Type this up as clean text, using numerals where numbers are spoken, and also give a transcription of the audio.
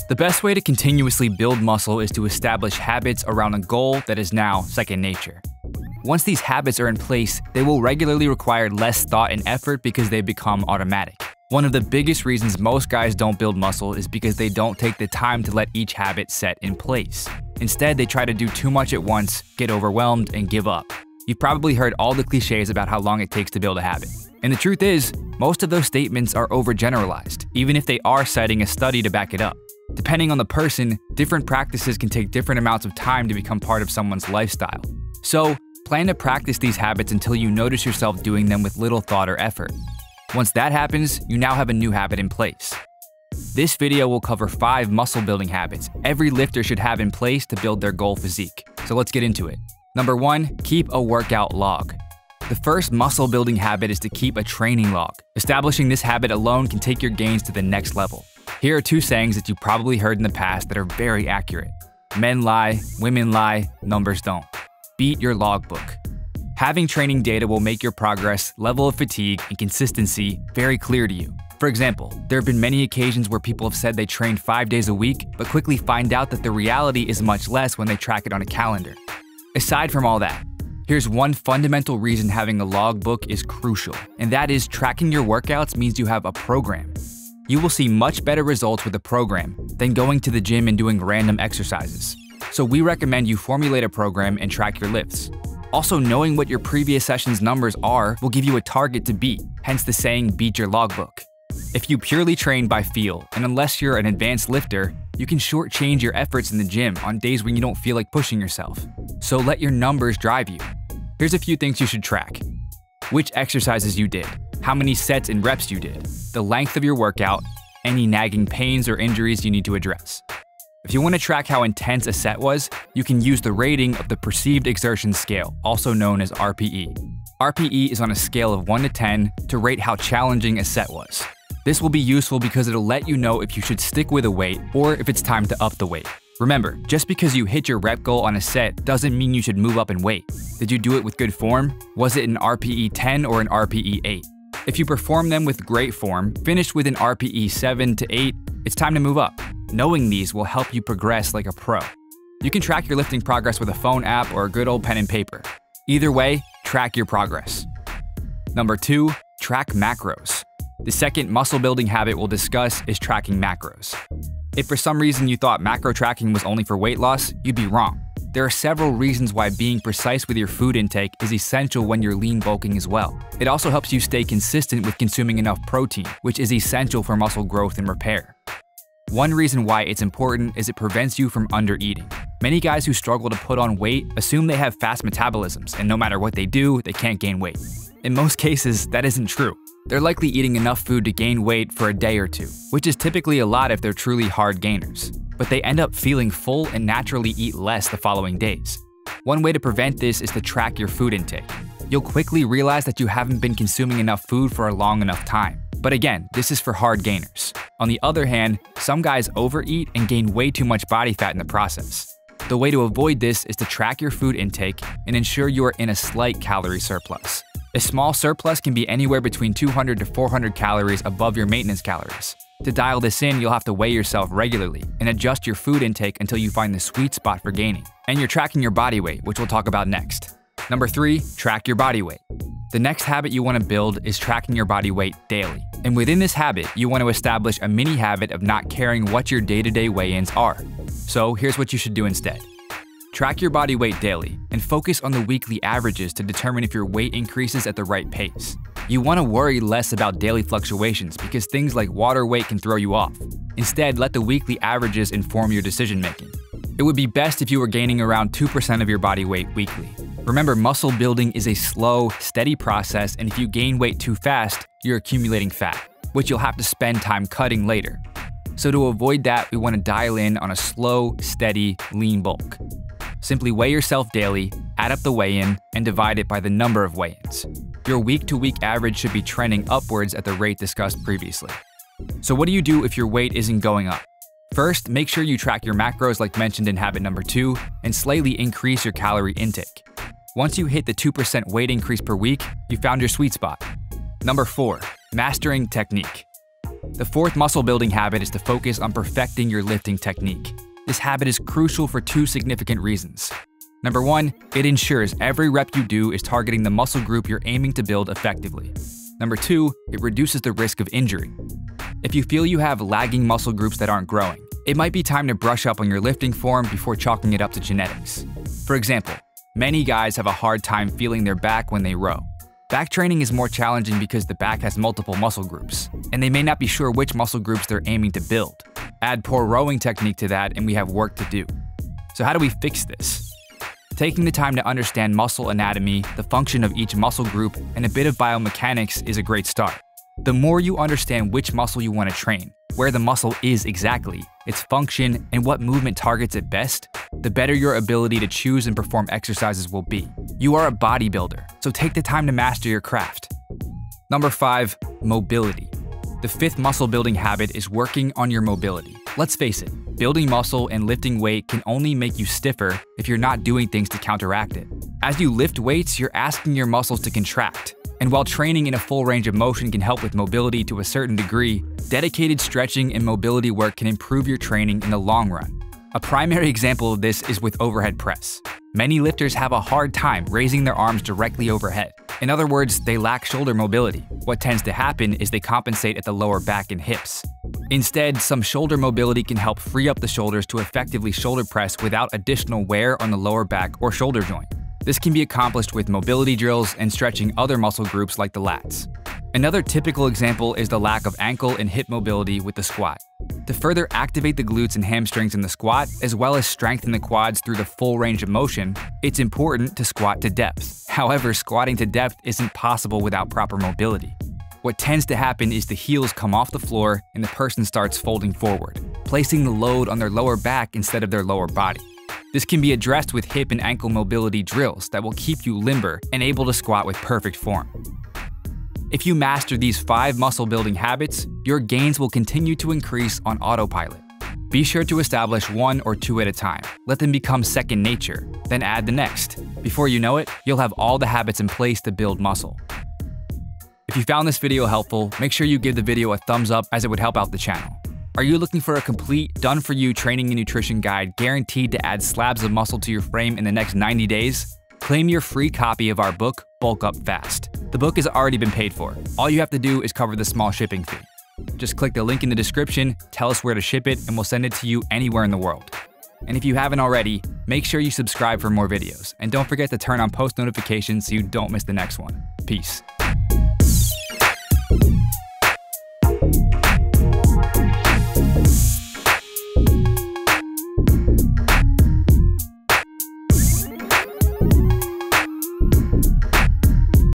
The best way to continuously build muscle is to establish habits around a goal that is now second nature. Once these habits are in place, they will regularly require less thought and effort because they become automatic. One of the biggest reasons most guys don't build muscle is because they don't take the time to let each habit set in place. Instead, they try to do too much at once, get overwhelmed, and give up. You've probably heard all the cliches about how long it takes to build a habit. And the truth is, most of those statements are overgeneralized, even if they are citing a study to back it up. Depending on the person, different practices can take different amounts of time to become part of someone's lifestyle. So, plan to practice these habits until you notice yourself doing them with little thought or effort. Once that happens, you now have a new habit in place. This video will cover 5 muscle building habits every lifter should have in place to build their goal physique. So let's get into it. Number 1, keep a workout log. The first muscle building habit is to keep a training log. Establishing this habit alone can take your gains to the next level. Here are 2 sayings that you probably heard in the past that are very accurate. Men lie, women lie, numbers don't. Beat your logbook. Having training data will make your progress, level of fatigue, and consistency very clear to you. For example, there have been many occasions where people have said they train 5 days a week, but quickly find out that the reality is much less when they track it on a calendar. Aside from all that, here's one fundamental reason having a logbook is crucial, and that is tracking your workouts means you have a program. You will see much better results with a program than going to the gym and doing random exercises. So we recommend you formulate a program and track your lifts. Also, knowing what your previous session's numbers are will give you a target to beat, hence the saying, beat your logbook. If you purely train by feel, and unless you're an advanced lifter, you can shortchange your efforts in the gym on days when you don't feel like pushing yourself. So let your numbers drive you. Here's a few things you should track. Which exercises you did, how many sets and reps you did, the length of your workout, any nagging pains or injuries you need to address. If you want to track how intense a set was, you can use the rating of the Perceived Exertion Scale, also known as RPE. RPE is on a scale of 1 to 10 to rate how challenging a set was. This will be useful because it'll let you know if you should stick with a weight or if it's time to up the weight. Remember, just because you hit your rep goal on a set doesn't mean you should move up in weight. Did you do it with good form? Was it an RPE 10 or an RPE 8? If you perform them with great form, finished with an RPE 7 to 8, it's time to move up. Knowing these will help you progress like a pro. You can track your lifting progress with a phone app or a good old pen and paper. Either way, track your progress. Number 2, track macros. The second muscle building habit we'll discuss is tracking macros. If for some reason you thought macro tracking was only for weight loss, you'd be wrong. There are several reasons why being precise with your food intake is essential when you're lean bulking as well. It also helps you stay consistent with consuming enough protein, which is essential for muscle growth and repair. One reason why it's important is it prevents you from undereating. Many guys who struggle to put on weight assume they have fast metabolisms, and no matter what they do, they can't gain weight. In most cases, that isn't true. They're likely eating enough food to gain weight for a day or two, which is typically a lot if they're truly hard gainers. But they end up feeling full and naturally eat less the following days. One way to prevent this is to track your food intake. You'll quickly realize that you haven't been consuming enough food for a long enough time. But again, this is for hard gainers. On the other hand, some guys overeat and gain way too much body fat in the process. The way to avoid this is to track your food intake and ensure you are in a slight calorie surplus. A small surplus can be anywhere between 200 to 400 calories above your maintenance calories. To dial this in, you'll have to weigh yourself regularly and adjust your food intake until you find the sweet spot for gaining. And you're tracking your body weight, which we'll talk about next. Number 3, track your body weight. The next habit you want to build is tracking your body weight daily. And within this habit, you want to establish a mini habit of not caring what your day-to-day weigh-ins are. So here's what you should do instead. Track your body weight daily and focus on the weekly averages to determine if your weight increases at the right pace. You want to worry less about daily fluctuations because things like water weight can throw you off. Instead, let the weekly averages inform your decision making. It would be best if you were gaining around 2% of your body weight weekly. Remember, muscle building is a slow, steady process, and if you gain weight too fast, you're accumulating fat, which you'll have to spend time cutting later. So to avoid that, we want to dial in on a slow, steady, lean bulk. Simply weigh yourself daily, add up the weigh-in, and divide it by the number of weigh-ins. Your week-to-week average should be trending upwards at the rate discussed previously. So what do you do if your weight isn't going up? First, make sure you track your macros like mentioned in habit number 2, and slightly increase your calorie intake. Once you hit the 2% weight increase per week, you found your sweet spot. Number 4, mastering technique. The fourth muscle building habit is to focus on perfecting your lifting technique. This habit is crucial for two significant reasons. Number one, it ensures every rep you do is targeting the muscle group you're aiming to build effectively. Number two, it reduces the risk of injury. If you feel you have lagging muscle groups that aren't growing, it might be time to brush up on your lifting form before chalking it up to genetics. For example, many guys have a hard time feeling their back when they row. Back training is more challenging because the back has multiple muscle groups, and they may not be sure which muscle groups they're aiming to build. Add poor rowing technique to that and we have work to do. So how do we fix this? Taking the time to understand muscle anatomy, the function of each muscle group, and a bit of biomechanics is a great start. The more you understand which muscle you want to train, where the muscle is exactly, its function, and what movement targets it best, the better your ability to choose and perform exercises will be. You are a bodybuilder, so take the time to master your craft. Number 5, mobility. The fifth muscle building habit is working on your mobility. Let's face it, building muscle and lifting weight can only make you stiffer if you're not doing things to counteract it. As you lift weights, you're asking your muscles to contract. And while training in a full range of motion can help with mobility to a certain degree, dedicated stretching and mobility work can improve your training in the long run. A primary example of this is with overhead press. Many lifters have a hard time raising their arms directly overhead. In other words, they lack shoulder mobility. What tends to happen is they compensate at the lower back and hips. Instead, some shoulder mobility can help free up the shoulders to effectively shoulder press without additional wear on the lower back or shoulder joint. This can be accomplished with mobility drills and stretching other muscle groups like the lats. Another typical example is the lack of ankle and hip mobility with the squat. To further activate the glutes and hamstrings in the squat, as well as strengthen the quads through the full range of motion, it's important to squat to depth. However, squatting to depth isn't possible without proper mobility. What tends to happen is the heels come off the floor and the person starts folding forward, placing the load on their lower back instead of their lower body. This can be addressed with hip and ankle mobility drills that will keep you limber and able to squat with perfect form. If you master these 5 muscle building habits, your gains will continue to increase on autopilot. Be sure to establish 1 or 2 at a time. Let them become second nature, then add the next. Before you know it, you'll have all the habits in place to build muscle. If you found this video helpful, make sure you give the video a thumbs up as it would help out the channel. Are you looking for a complete, done-for-you training and nutrition guide guaranteed to add slabs of muscle to your frame in the next 90 days? Claim your free copy of our book, Bulk Up Fast. The book has already been paid for. All you have to do is cover the small shipping fee. Just click the link in the description, tell us where to ship it, and we'll send it to you anywhere in the world. And if you haven't already, make sure you subscribe for more videos. And don't forget to turn on post notifications so you don't miss the next one. Peace.